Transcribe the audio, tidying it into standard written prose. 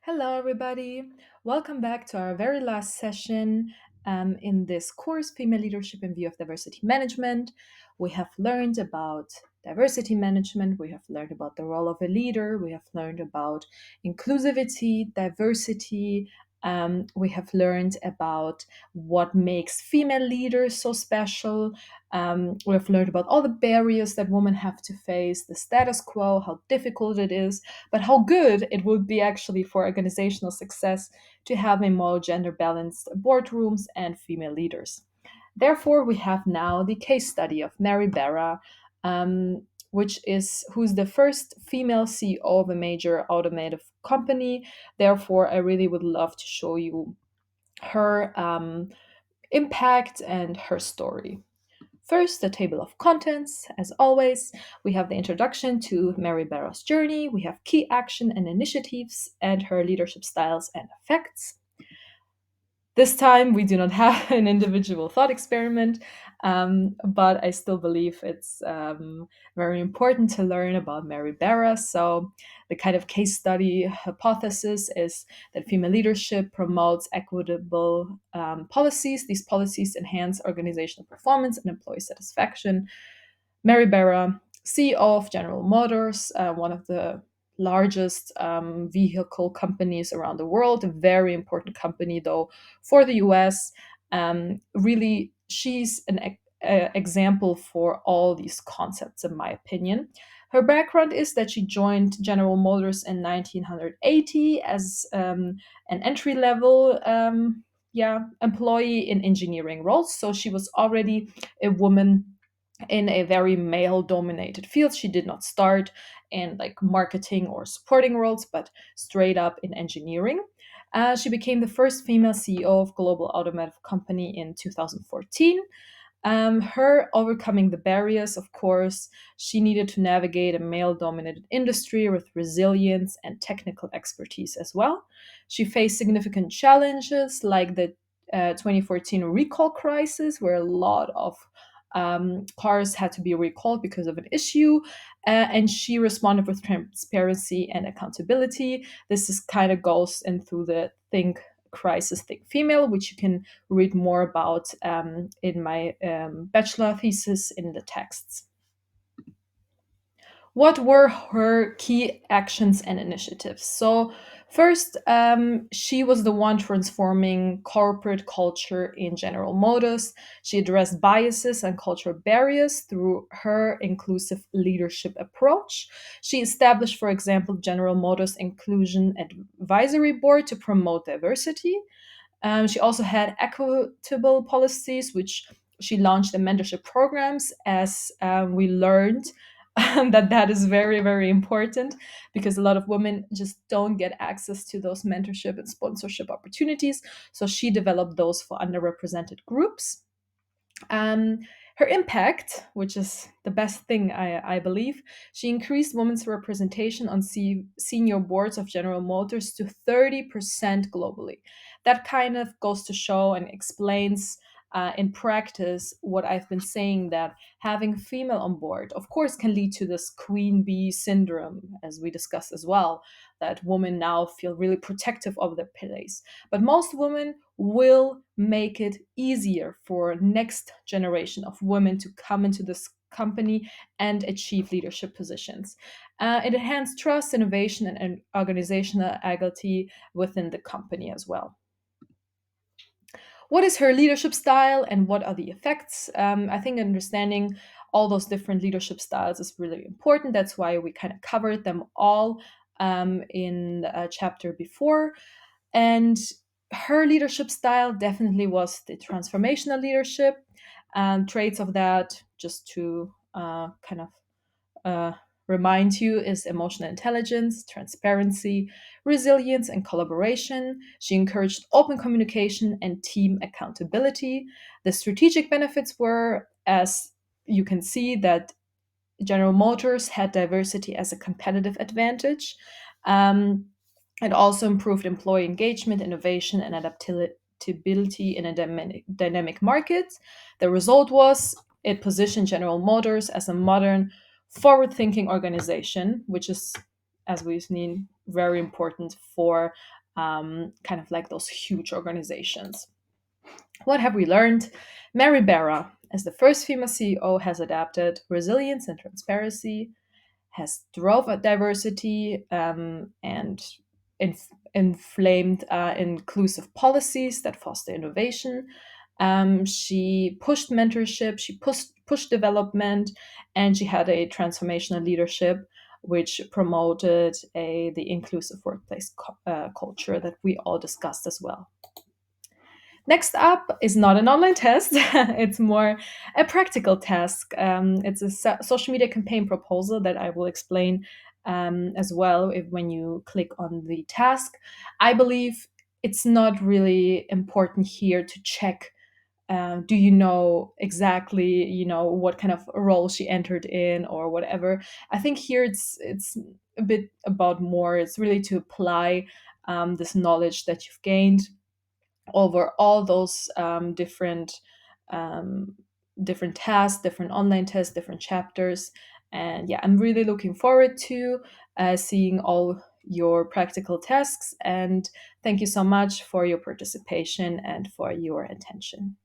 Hello, everybody. Welcome back to our very last session in this course, Female Leadership in View of Diversity Management. We have learned about diversity management, we have learned about the role of a leader, we have learned about inclusivity, diversity. We have learned about what makes female leaders so special. We have learned about all the barriers that women have to face, the status quo, how difficult it is, but how good it would be actually for organizational success to have a more gender balanced boardrooms and female leaders. Therefore, we have now the case study of Mary Barra, who's the first female CEO of a major automotive company. Therefore, I really would love to show you her impact and her story. First, the table of contents. As always, we have the introduction to Mary Barra's journey, we have key action and initiatives, and her leadership styles and effects. This time, we do not have an individual thought experiment, but I still believe it's very important to learn about Mary Barra. So, the kind of case study hypothesis is that female leadership promotes equitable policies. These policies enhance organizational performance and employee satisfaction. Mary Barra, CEO of General Motors, one of the largest vehicle companies around the world, a very important company, though, for the US. Really, she's an example for all these concepts, in my opinion. Her background is that she joined General Motors in 1980 as an entry level employee in engineering roles. So she was already a woman in a very male dominated field. She did not start in like marketing or supporting roles, but straight up in engineering. She became the first female CEO of global automotive company in 2014. Her overcoming the barriers, of course, she needed to navigate a male dominated industry with resilience and technical expertise as well. She faced significant challenges like the 2014 recall crisis, where a lot of cars had to be recalled because of an issue, and she responded with transparency and accountability. This is kind of goes into the think crisis think female, which you can read more about in my bachelor thesis in the texts. What were her key actions and initiatives? So, first, she was the one transforming corporate culture in General Motors. She addressed biases and cultural barriers through her inclusive leadership approach. She established, for example, General Motors Inclusion Advisory Board to promote diversity. She also had equitable policies, which she launched in mentorship programs, as we learned that is very, very important because a lot of women just don't get access to those mentorship and sponsorship opportunities. So she developed those for underrepresented groups. Um, Her impact, which is the best thing I believe, she increased women's representation on senior boards of General Motors to 30% globally. That kind of goes to show and explains in practice what I've been saying, that having female on board, of course, can lead to this queen bee syndrome, as we discussed as well, that women now feel really protective of their place. But most women will make it easier for next generation of women to come into this company and achieve leadership positions. It enhances trust, innovation, and organizational agility within the company as well. What is her leadership style and what are the effects? I think understanding all those different leadership styles is really important. That's why we kind of covered them all in a chapter before. And her leadership style definitely was the transformational leadership. Traits of that, just to kind of uh, remind you, is emotional intelligence, transparency, resilience, and collaboration. She encouraged open communication and team accountability. The strategic benefits were, as you can see, that General Motors had diversity as a competitive advantage. It also improved employee engagement, innovation, and adaptability in a dynamic market. The result was it positioned General Motors as a modern, forward thinking organization, which is, as we've seen, very important for kind of like those huge organizations. What have we learned? Mary Barra, as the first female CEO, has adapted resilience and transparency, has drove a diversity and inflamed inclusive policies that foster innovation. She pushed mentorship, she pushed development, and she had a transformational leadership which promoted the inclusive workplace culture that we all discussed as well. Next up is not an online test, it's more a practical task. It's a social media campaign proposal that I will explain as well when you click on the task. I believe it's not really important here to check do you know exactly what kind of role she entered in or whatever. I think here it's a bit about more, it's really to apply this knowledge that you've gained over all those um, different tasks, different online tests, different chapters. And yeah, I'm really looking forward to seeing all your practical tasks. And thank you so much for your participation and for your attention.